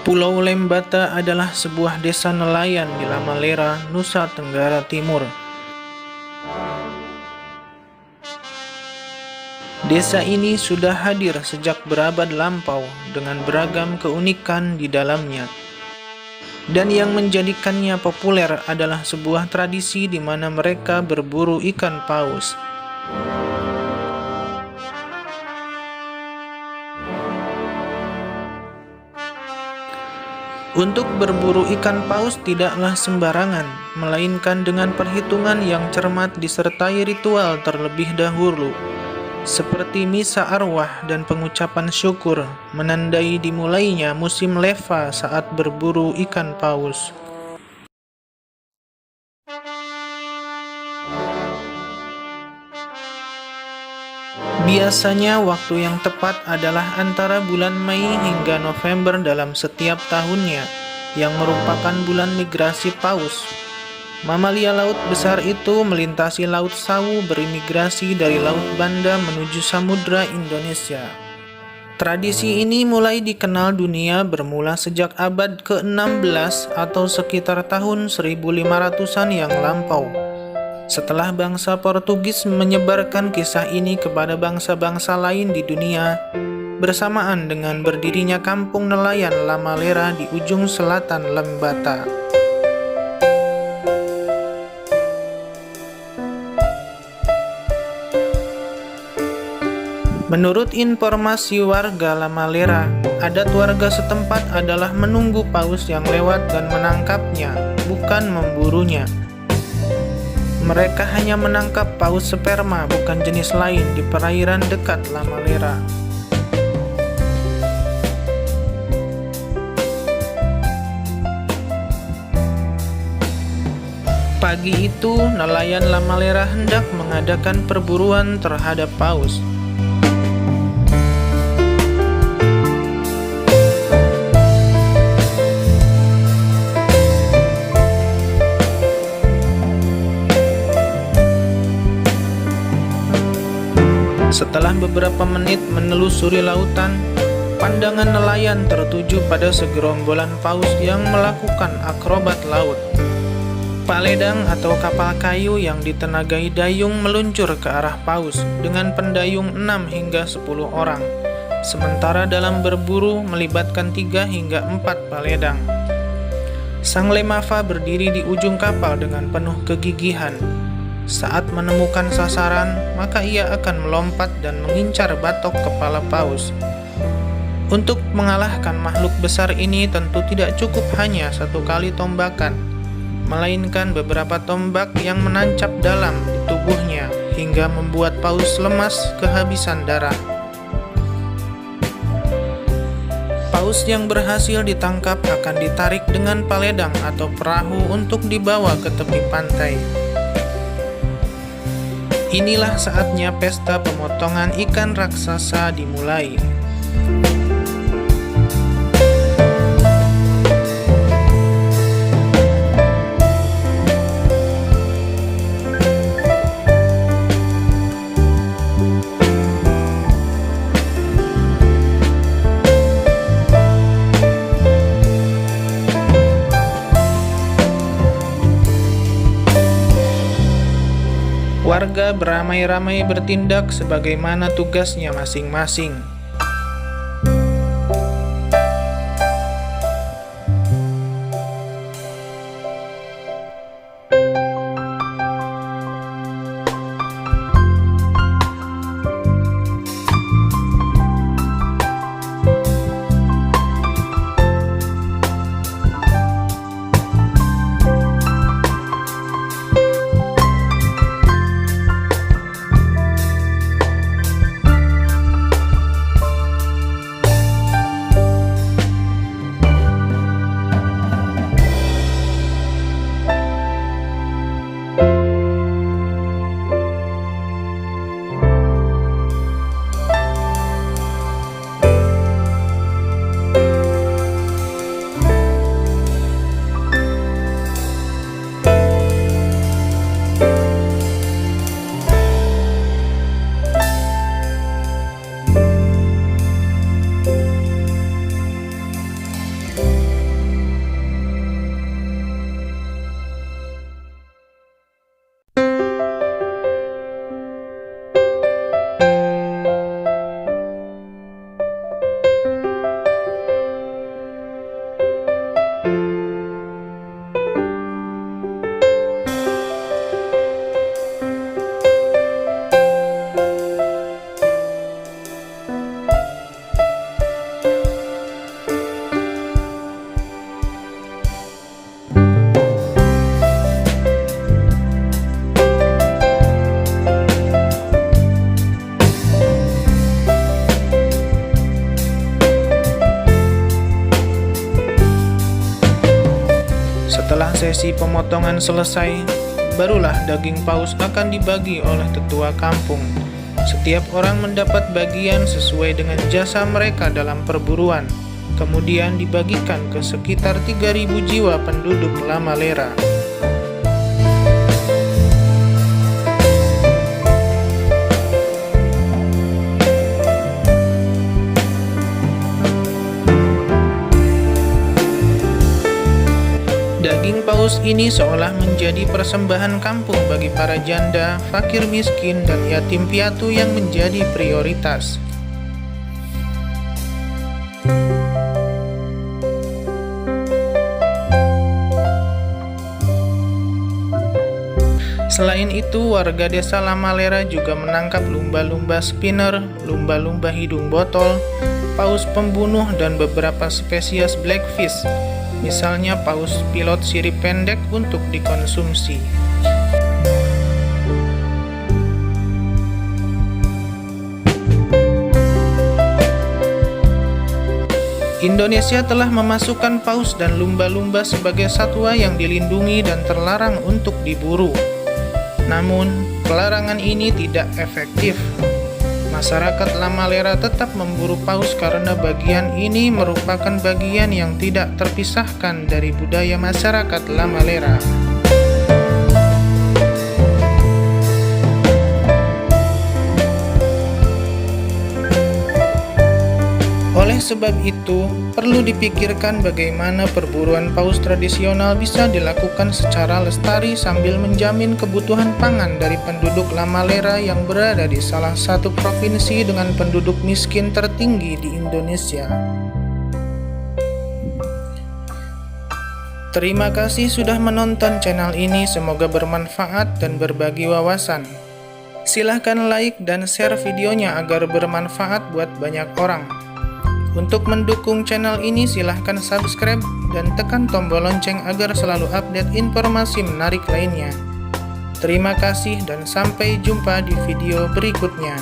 Pulau Lembata adalah sebuah desa nelayan di Lamalera, Nusa Tenggara Timur. Desa ini sudah hadir sejak berabad lampau dengan beragam keunikan di dalamnya. Dan yang menjadikannya populer adalah sebuah tradisi di mana mereka berburu ikan paus. Untuk berburu ikan paus tidaklah sembarangan, melainkan dengan perhitungan yang cermat disertai ritual terlebih dahulu, seperti misa arwah dan pengucapan syukur, menandai dimulainya musim leva saat berburu ikan paus. Biasanya waktu yang tepat adalah antara bulan Mei hingga November dalam setiap tahunnya, yang merupakan bulan migrasi paus. Mamalia laut besar itu melintasi Laut Sawu berimigrasi dari Laut Banda menuju Samudra Indonesia. Tradisi ini mulai dikenal dunia bermula sejak abad ke-16 atau sekitar tahun 1500-an yang lampau. Setelah bangsa Portugis menyebarkan kisah ini kepada bangsa-bangsa lain di dunia, bersamaan dengan berdirinya kampung nelayan Lamalera di ujung selatan Lembata. Menurut informasi warga Lamalera, adat warga setempat adalah menunggu paus yang lewat dan menangkapnya, bukan memburunya. Mereka hanya menangkap paus sperma, bukan jenis lain, di perairan dekat Lamalera. Pagi itu, nelayan Lamalera hendak mengadakan perburuan terhadap paus. Setelah beberapa menit menelusuri lautan, pandangan nelayan tertuju pada segerombolan paus yang melakukan akrobat laut. Paledang atau kapal kayu yang ditenagai dayung meluncur ke arah paus dengan pendayung 6 hingga 10 orang, sementara dalam berburu melibatkan 3 hingga 4 paledang. Sang Lemafa berdiri di ujung kapal dengan penuh kegigihan. Saat menemukan sasaran, maka ia akan melompat dan mengincar batok kepala paus. Untuk mengalahkan makhluk besar ini tentu tidak cukup hanya satu kali tombakan, melainkan beberapa tombak yang menancap dalam di tubuhnya hingga membuat paus lemas kehabisan darah. Paus yang berhasil ditangkap akan ditarik dengan paledang atau perahu untuk dibawa ke tepi pantai. Inilah saatnya pesta pemotongan ikan raksasa dimulai. Warga beramai-ramai bertindak sebagaimana tugasnya masing-masing. Sesi pemotongan selesai, barulah daging paus akan dibagi oleh tetua kampung. Setiap orang mendapat bagian sesuai dengan jasa mereka dalam perburuan, kemudian dibagikan ke sekitar 3.000 jiwa penduduk La Malera. Daging paus ini seolah menjadi persembahan kampung bagi para janda, fakir miskin, dan yatim piatu yang menjadi prioritas. Selain itu, warga desa La Malera juga menangkap lumba-lumba spinner, lumba-lumba hidung botol, paus pembunuh, dan beberapa spesies blackfish. Misalnya paus pilot sirip pendek untuk dikonsumsi. Indonesia telah memasukkan paus dan lumba-lumba sebagai satwa yang dilindungi dan terlarang untuk diburu. Namun, pelarangan ini tidak efektif. Masyarakat La Malera tetap memburu paus karena bagian ini merupakan bagian yang tidak terpisahkan dari budaya masyarakat La Malera. Oleh sebab itu, perlu dipikirkan bagaimana perburuan paus tradisional bisa dilakukan secara lestari sambil menjamin kebutuhan pangan dari penduduk La Malera yang berada di salah satu provinsi dengan penduduk miskin tertinggi di Indonesia. Terima kasih sudah menonton channel ini, semoga bermanfaat dan berbagi wawasan. Silahkan like dan share videonya agar bermanfaat buat banyak orang. Untuk mendukung channel ini silahkan subscribe dan tekan tombol lonceng agar selalu update informasi menarik lainnya. Terima kasih dan sampai jumpa di video berikutnya.